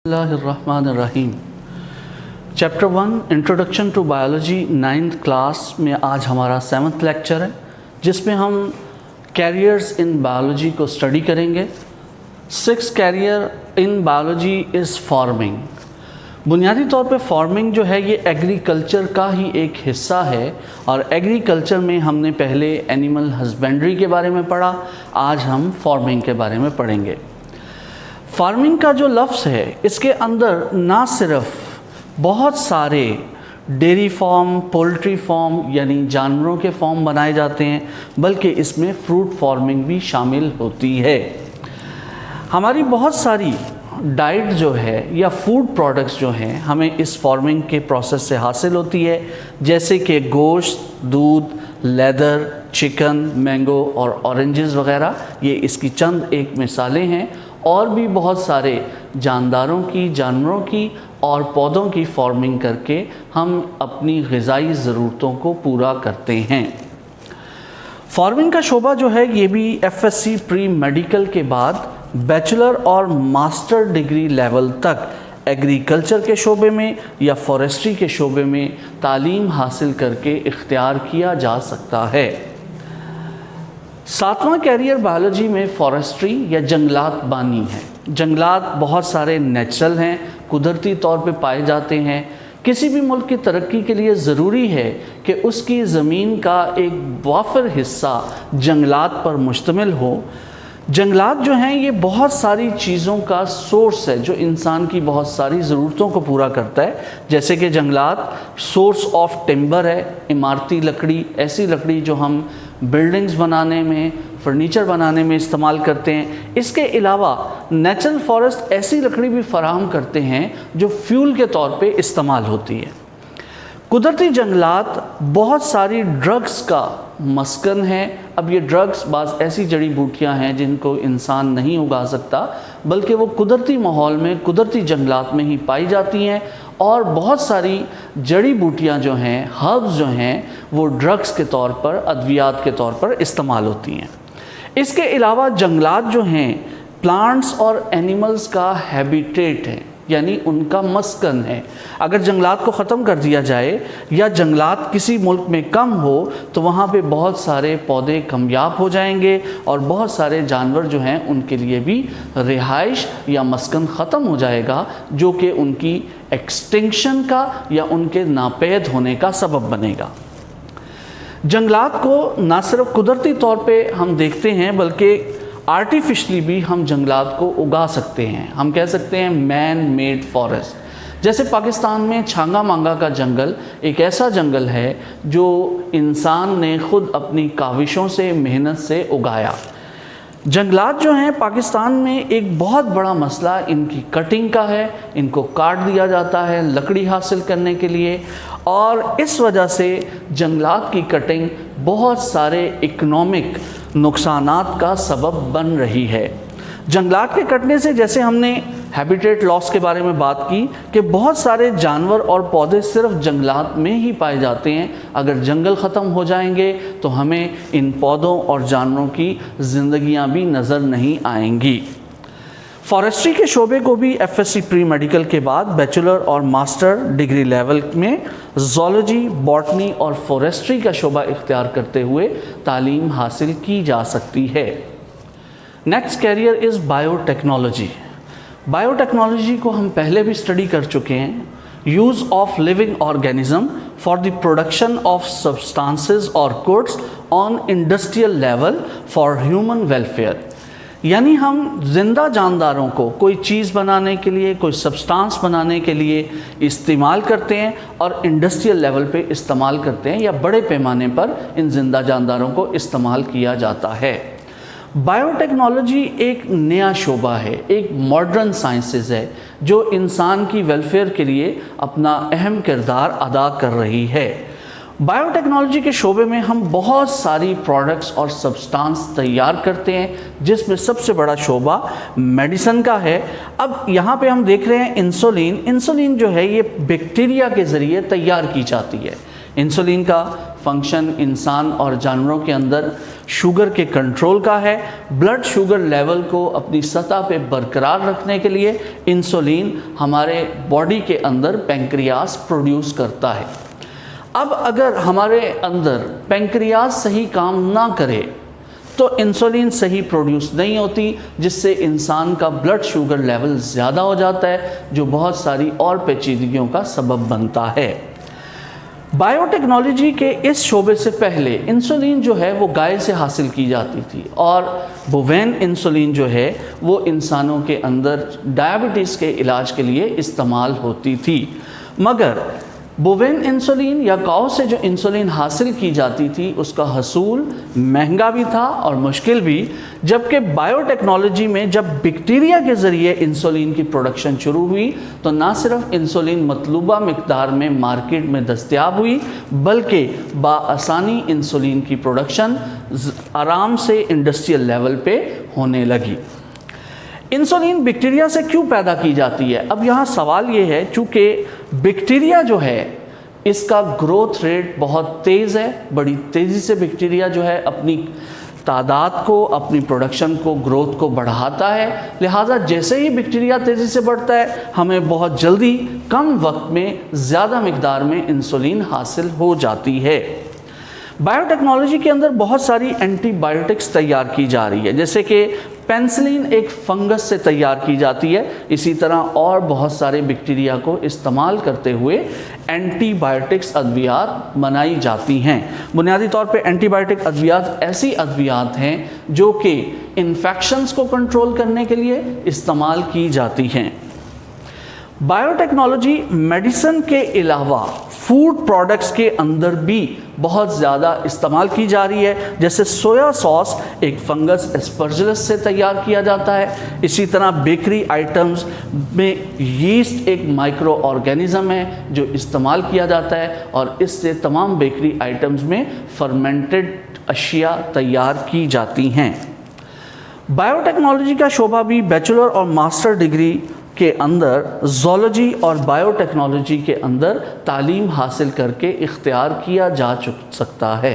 बिस्मिल्लाहिर्रहमानिर्रहीम। Chapter 1 introduction to biology 9th class में आज हमारा 7th लेक्चर है, जिसमें हम कैरियर्स इन बायोलॉजी को स्टडी करेंगे। 6th career in biology is farming. बुनियादी तौर पे फार्मिंग जो है ये एग्रीकल्चर का ही एक हिस्सा है, और एग्रीकल्चर में हमने पहले एनिमल हस्बेंड्री के बारे में पढ़ा, आज हम फार्मिंग के बारे में पढ़ेंगे। फार्मिंग का जो लफ्ज़ है इसके अंदर ना सिर्फ बहुत सारे डेयरी फार्म, पोल्ट्री फार्म यानी जानवरों के फार्म बनाए जाते हैं, बल्कि इसमें फ्रूट फार्मिंग भी शामिल होती है। हमारी बहुत सारी डाइट जो है या फूड प्रोडक्ट्स जो हैं हमें इस फार्मिंग के प्रोसेस से हासिल होती है, जैसे कि गोश्त, दूध, लेदर, चिकन, मैंगो और ऑरेंजेस वगैरह। ये इसकी चंद एक मिसालें हैं। और भी बहुत सारे जानदारों की, जानवरों की और पौधों की फार्मिंग करके हम अपनी ग़िज़ाई ज़रूरतों को पूरा करते हैं। फार्मिंग का शोबा जो है ये भी एफएससी प्री मेडिकल के बाद बैचलर और मास्टर डिग्री लेवल तक एग्रीकल्चर के शोबे में या फॉरेस्ट्री के शोबे में तालीम हासिल करके इख्तियार किया जा सकता है। 7वां कैरियर बायोलॉजी में फॉरेस्ट्री या जंगलात बानी है। जंगलात बहुत सारे नेचुरल हैं, कुदरती तौर पे पाए जाते हैं। किसी भी मुल्क की तरक्की के लिए ज़रूरी है कि उसकी ज़मीन का एक वाफिर हिस्सा जंगलात पर मुश्तमिल हो। जंगलात जो हैं ये बहुत सारी चीज़ों का सोर्स है जो इंसान की बहुत सारी ज़रूरतों को पूरा करता है, जैसे कि जंगलात सोर्स ऑफ टिम्बर है, इमारती लकड़ी, ऐसी लकड़ी जो हम बिल्डिंग्स बनाने में, फर्नीचर बनाने में इस्तेमाल करते हैं। इसके अलावा नेचुरल फॉरेस्ट ऐसी लकड़ी भी फराहम करते हैं जो फ्यूल के तौर पे इस्तेमाल होती है। कुदरती जंगलात बहुत सारी ड्रग्स का मस्कन है। अब ये ड्रग्स बाज़ ऐसी जड़ी बूटियाँ हैं जिनको इंसान नहीं उगा सकता, बल्कि वो कुदरती माहौल में, कुदरती जंगलात में ही पाई जाती हैं। और बहुत सारी जड़ी बूटियाँ जो हैं, हर्ब्स जो हैं, वो ड्रग्स के तौर पर, अद्वियात के तौर पर इस्तेमाल होती हैं। इसके अलावा जंगलात जो हैं प्लांट्स और एनिमल्स का हैबिटेट है, यानी उनका मस्कन है। अगर जंगलात को ख़त्म कर दिया जाए या जंगलात किसी मुल्क में कम हो तो वहाँ पे बहुत सारे पौधे कमयाब हो जाएंगे और बहुत सारे जानवर जो हैं उनके लिए भी रिहाइश या मस्कन ख़त्म हो जाएगा, जो कि उनकी एक्सटिंक्शन का या उनके नापैद होने का सबब बनेगा। जंगलात को ना सिर्फ कुदरती तौर पे हम देखते हैं, बल्कि आर्टिफिशली भी हम जंगलात को उगा सकते हैं। हम कह सकते हैं मैन मेड फॉरेस्ट। जैसे पाकिस्तान में छांगा मांगा का जंगल एक ऐसा जंगल है जो इंसान ने ख़ुद अपनी काविशों से, मेहनत से उगाया। जंगलात जो हैं पाकिस्तान में एक बहुत बड़ा मसला इनकी कटिंग का है। इनको काट दिया जाता है लकड़ी हासिल करने के लिए, और इस वजह से जंगलात की कटिंग बहुत सारे इकनॉमिक नुकसानात का सबब बन रही है। जंगलात के कटने से, जैसे हमने हैबिटेट लॉस के बारे में बात की कि बहुत सारे जानवर और पौधे सिर्फ जंगलात में ही पाए जाते हैं। अगर जंगल ख़त्म हो जाएंगे तो हमें इन पौधों और जानवरों की ज़िंदगियां भी नज़र नहीं आएंगी। फॉरेस्ट्री के शोबे को भी एफएससी प्री मेडिकल के बाद बैचलर और मास्टर डिग्री लेवल में ज़ूलॉजी, बॉटनी और फॉरेस्ट्री का शोबा इख्तियार करते हुए तालीम हासिल की जा सकती है। Next career is biotechnology. Biotechnology को हम पहले भी स्टडी कर चुके हैं। Use of living organism for the production of substances और goods on industrial level for human welfare, यानी हम जिंदा जानदारों को कोई चीज़ बनाने के लिए, कोई सब्सटेंस बनाने के लिए इस्तेमाल करते हैं और इंडस्ट्रियल लेवल पे इस्तेमाल करते हैं, या बड़े पैमाने पर इन जिंदा जानदारों को इस्तेमाल किया जाता है। बायोटेक्नोलॉजी एक नया शोबा है, एक मॉडर्न साइंसेस है जो इंसान की वेलफेयर के लिए अपना अहम किरदार अदा कर रही है। बायोटेक्नोलॉजी के शोबे में हम बहुत सारी प्रोडक्ट्स और सब्सटेंस तैयार करते हैं, जिसमें सबसे बड़ा शोबा मेडिसिन का है। अब यहाँ पे हम देख रहे हैं इंसुलिन। इंसुलिन जो है ये बैक्टीरिया के ज़रिए तैयार की जाती है। इंसुलिन का फंक्शन इंसान और जानवरों के अंदर शुगर के कंट्रोल का है। ब्लड शुगर लेवल को अपनी सतह पे बरकरार रखने के लिए इंसुलिन हमारे बॉडी के अंदर पैंक्रियास प्रोड्यूस करता है। अब अगर हमारे अंदर पैंक्रियास सही काम ना करे तो इंसुलिन सही प्रोड्यूस नहीं होती, जिससे इंसान का ब्लड शुगर लेवल ज़्यादा हो जाता है, जो बहुत सारी और पेचीदगियों का सबब बनता है। बायोटेक्नोलॉजी के इस शोबे से पहले इंसुलिन जो है वो गाय से हासिल की जाती थी, और बोवेन इंसुलिन जो है वो इंसानों के अंदर डायबिटीज़ के इलाज के लिए इस्तेमाल होती थी। मगर बोवेन इंसुलिन या काऊ से जो इंसुलिन हासिल की जाती थी उसका हसूल महंगा भी था और मुश्किल भी, जबकि बायोटेक्नोलॉजी में जब बैक्टीरिया के ज़रिए इंसुलिन की प्रोडक्शन शुरू हुई तो ना सिर्फ इंसुलिन मतलूबा मिकदार में मार्केट में दस्तयाब हुई, बल्कि बाआसानी इंसुलिन की प्रोडक्शन आराम से इंडस्ट्रियल लेवल पे होने लगी। इंसुलिन बैक्टीरिया से क्यों पैदा की जाती है? अब यहाँ सवाल ये है, चूँकि बैक्टीरिया जो है इसका ग्रोथ रेट बहुत तेज़ है, बड़ी तेज़ी से बैक्टीरिया जो है अपनी तादाद को, अपनी प्रोडक्शन को, ग्रोथ को बढ़ाता है। लिहाजा जैसे ही बैक्टीरिया तेज़ी से बढ़ता है हमें बहुत जल्दी कम वक्त में ज़्यादा मिकदार में इंसुलिन हासिल हो जाती है। बायोटेक्नोलॉजी के अंदर बहुत सारी एंटीबायोटिक्स तैयार की जा रही है, जैसे कि पेनिसिलिन एक फंगस से तैयार की जाती है। इसी तरह और बहुत सारे बैक्टीरिया को इस्तेमाल करते हुए एंटीबायोटिक्स अद्वियात बनाई जाती हैं। बुनियादी तौर पे एंटीबायोटिक अद्वियात ऐसी अद्वियात हैं जो कि इन्फेक्शंस को कंट्रोल करने के लिए इस्तेमाल की जाती हैं। बायोटेक्नोलॉजी मेडिसिन के अलावा फूड प्रोडक्ट्स के अंदर भी बहुत ज़्यादा इस्तेमाल की जा रही है, जैसे सोया सॉस एक फंगस एस्परजिलस से तैयार किया जाता है। इसी तरह बेकरी आइटम्स में यीस्ट एक माइक्रो ऑर्गेनिज़म है जो इस्तेमाल किया जाता है, और इससे तमाम बेकरी आइटम्स में फर्मेंटेड अशिया तैयार की जाती हैं। बायोटेक्नोलॉजी का शोबा भी बैचलर और मास्टर डिग्री के अंदर ज़ूलॉजी और बायोटेक्नोलॉजी के अंदर तालीम हासिल करके इख्तियार किया जा सकता है।